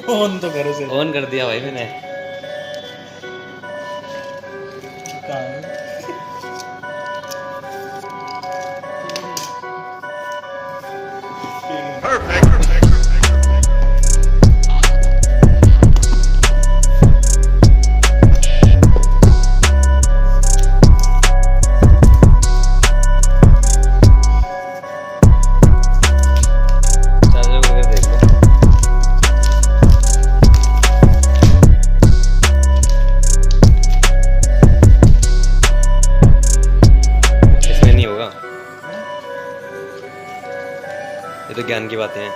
On तो घर से ऑन कर दिया भाई मैंने। कहाँ है? चार्जर को करके देख लो। इसमें नहीं होगा, ये तो ज्ञान की बातें हैं।